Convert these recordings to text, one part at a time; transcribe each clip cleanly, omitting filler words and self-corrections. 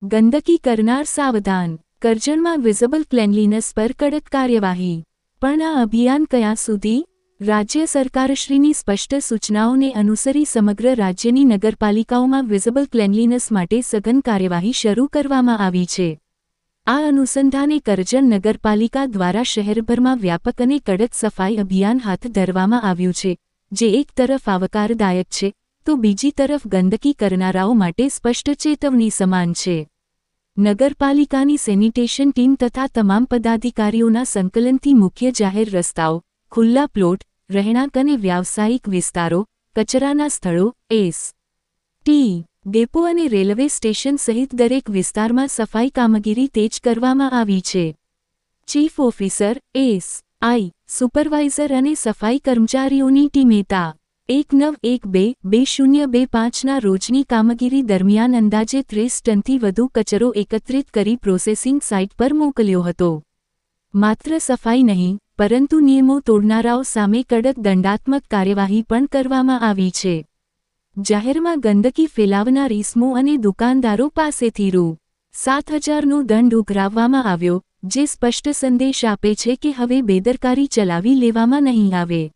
ગંદકી કરનાર સાવધાન. કરજણમાં વિઝિબલ ક્લેનલીનેસ પર કડક કાર્યવાહી. પણ આ અભિયાન ક્યાં સુધી? રાજ્ય સરકારશ્રીની સ્પષ્ટ સૂચનાઓને અનુસરી સમગ્ર રાજ્યની નગરપાલિકાઓમાં વિઝિબલ ક્લેનલીનેસ માટે સઘન કાર્યવાહી શરૂ કરવામાં આવી છે. આ અનુસંધાને કરજણ નગરપાલિકા દ્વારા શહેરભરમાં વ્યાપક અને કડક સફાઈ અભિયાન હાથ ધરવામાં આવ્યું છે, જે એક તરફ આવકારદાયક છે, તો બીજી તરફ ગંદકી કરનારાઓ માટે સ્પષ્ટ ચેતવણી સમાન છે. નગરપાલિકાની સેનિટેશન ટીમ તથા તમામ પદાધિકારીઓના સંકલનથી મુખ્ય જાહેર રસ્તાઓ, ખુલ્લા પ્લોટ, રહેણાંક અને વ્યાવસાયિક વિસ્તારો, કચરાના સ્થળો, એસ.ટી. ડેપો અને રેલવે સ્ટેશન સહિત દરેક વિસ્તારમાં સફાઈ કામગીરી તેજ કરવામાં આવી છે. ચીફ ઓફિસર, એસ.આઈ., સુપરવાઇઝર અને સફાઈ કર્મચારીઓની ટીમે તા. 1912-2025ના રોજની કામગીરી દરમિયાન અંદાજે 30 ટનથી વધુ કચરો એકત્રિત કરી પ્રોસેસિંગ સાઇટ પર મોકલ્યો હતો. માત્ર સફાઈ નહીં, પરંતુ નિયમો તોડનારાઓ સામે કડક દંડાત્મક કાર્યવાહી પણ કરવામાં આવી છે. જાહેરમાં ગંદકી ફેલાવનાર ઇસમો અને દુકાનદારો પાસેથી રૂ.7,000નો દંડ ઉઘરાવવામાં આવ્યો, જે સ્પષ્ટ સંદેશ આપે છે કે હવે બેદરકારી ચલાવી લેવામાં નહીં આવે.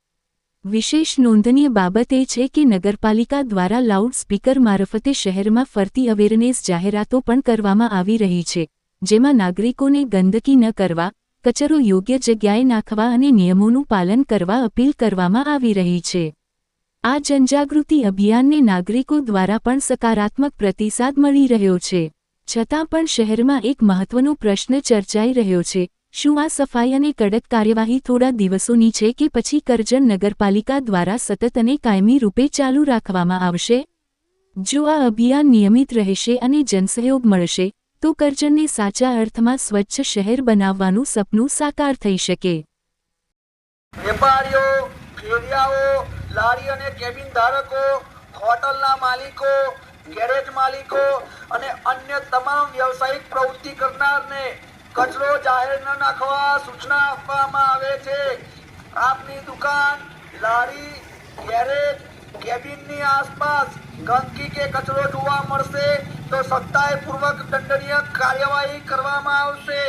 વિશેષ નોંધનીય બાબત એ છે કે નગરપાલિકા દ્વારા લાઉડ સ્પીકર મારફતે શહેરમાં ફરતી અવેરનેસ જાહેરાતો પણ કરવામાં આવી રહી છે, જેમાં નાગરિકોને ગંદકી ન કરવા, કચરો યોગ્ય જગ્યાએ નાખવા અને નિયમોનું પાલન કરવા અપીલ કરવામાં આવી રહી છે. આ જનજાગૃતિ અભિયાનને નાગરિકો દ્વારા પણ સકારાત્મક પ્રતિસાદ મળી રહ્યો છે. છતાં પણ શહેરમાં એક મહત્વનો પ્રશ્ન ચર્ચાઈ રહ્યો છે: શું આ સફાઈ અને કડક કાર્યવાહી થોડા દિવસોની છે કે પછી કરજણ નગરપાલિકા દ્વારા સતત અને કાયમી રૂપે ચાલુ રાખવામાં આવશે? જો આ અભિયાન નિયમિત રહેશે અને જનસહયોગ મળશે, તો કરજણને સાચા અર્થમાં સ્વચ્છ શહેર બનાવવાનું સપનું સાકાર થઈ શકે. વેપારીઓ, ફેરિયાઓ, લારી અને કેબિન ધારકો, હોટલના માલિકો, ગેરેજ માલિકો અને અન્ય તમામ વ્યવસાયિક પ્રવૃત્તિ કરનારને કચરો જાહેર ન નાખવા સૂચના આપવામાં આવે છે. આપની દુકાન, લારી, ગેરેજ, કેબિનની આસપાસ ગંદકી કે કચરો જોવા મળશે તો સખ્તાઈપૂર્વક દંડનીય કાર્યવાહી કરવામાં આવશે.